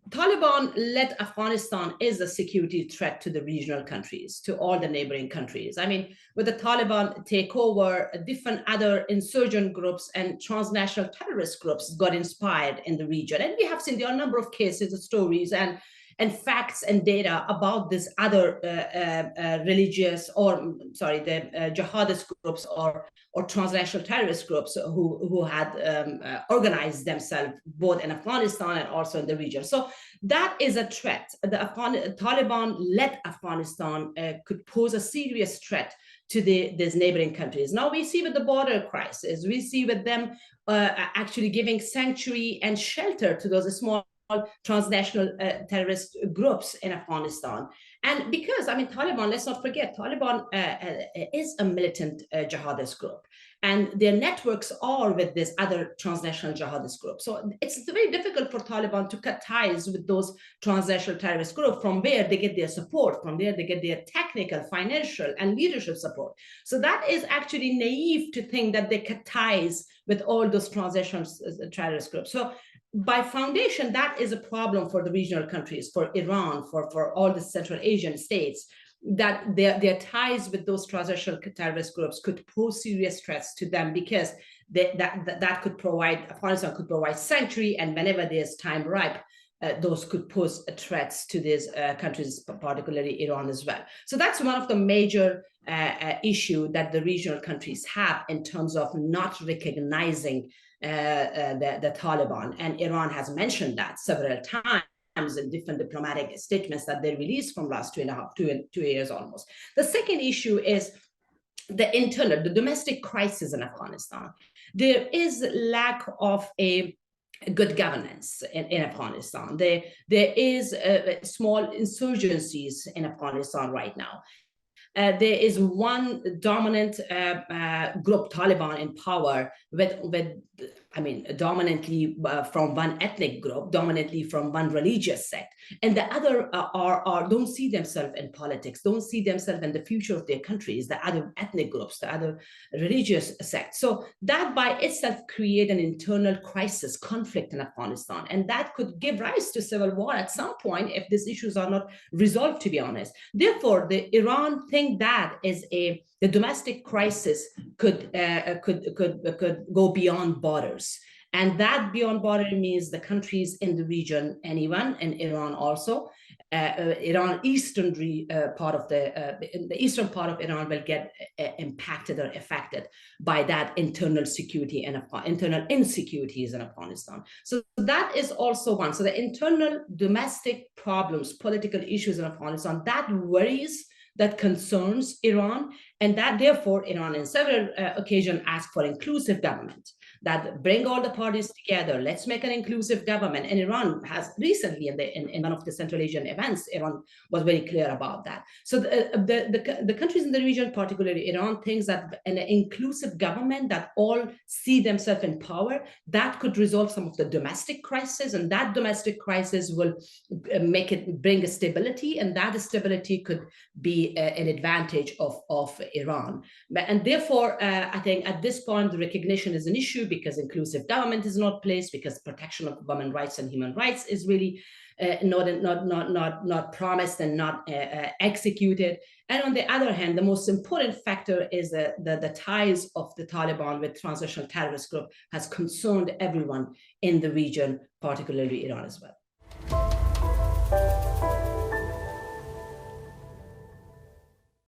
Taliban-led Afghanistan is a security threat to the regional countries, to all the neighboring countries. I mean, with the Taliban takeover, different other insurgent groups and transnational terrorist groups got inspired in the region. And we have seen there are a number of cases, stories, and facts and data about this other jihadist groups or transnational terrorist groups who had organized themselves both in Afghanistan and also in the region. So that is a threat. The Taliban-led Afghanistan could pose a serious threat to these neighboring countries. Now we see with the border crisis, we see with them actually giving sanctuary and shelter to those small transnational terrorist groups in Afghanistan. And because, I mean, Taliban, let's not forget, Taliban is a militant jihadist group, and their networks are with this other transnational jihadist group. So it's very difficult for Taliban to cut ties with those transnational terrorist groups, from where they get their support, from where they get their technical, financial, and leadership support. So that is actually naive to think that they cut ties with all those transnational terrorist groups. So by foundation, that is a problem for the regional countries, for Iran, for all the Central Asian states, that their ties with those transnational terrorist groups could pose serious threats to them, because that could provide, Afghanistan could provide sanctuary, and whenever there's time ripe, those could pose threats to these countries, particularly Iran as well. So that's one of the major issue that the regional countries have in terms of not recognizing the Taliban. And Iran has mentioned that several times in different diplomatic statements that they released from last 2 years almost. The second issue is the domestic crisis in Afghanistan. There is lack of a good governance in Afghanistan. There is small insurgencies in Afghanistan right now. There is one dominant group, Taliban, in power with dominantly from one ethnic group, dominantly from one religious sect, and the other don't see themselves in politics, don't see themselves in the future of their countries, the other ethnic groups, the other religious sects. So that by itself create an internal crisis, conflict in Afghanistan, and that could give rise to civil war at some point if these issues are not resolved, to be honest. Therefore, the Iran think that is the domestic crisis could go beyond borders. And that beyond border means the countries in the region, anyone, and Iran also. Iran, the eastern part of Iran will get impacted or affected by that internal security and internal insecurities in Afghanistan. So that is also one. So the internal domestic problems, political issues in Afghanistan, that worries, that concerns Iran, and that therefore Iran in several occasions asked for inclusive government, that bring all the parties together, let's make an inclusive government. And Iran has recently, in one of the Central Asian events, Iran was very clear about that. So the countries in the region, particularly Iran, thinks that an inclusive government that all see themselves in power, that could resolve some of the domestic crisis, and that domestic crisis will bring a stability, and that stability could be an advantage of Iran. And therefore, I think at this point, the recognition is an issue, because inclusive government is not placed, because protection of women's rights and human rights is really not promised and not executed. And on the other hand, the most important factor is the ties of the Taliban with transnational terrorist group has concerned everyone in the region, particularly Iran as well.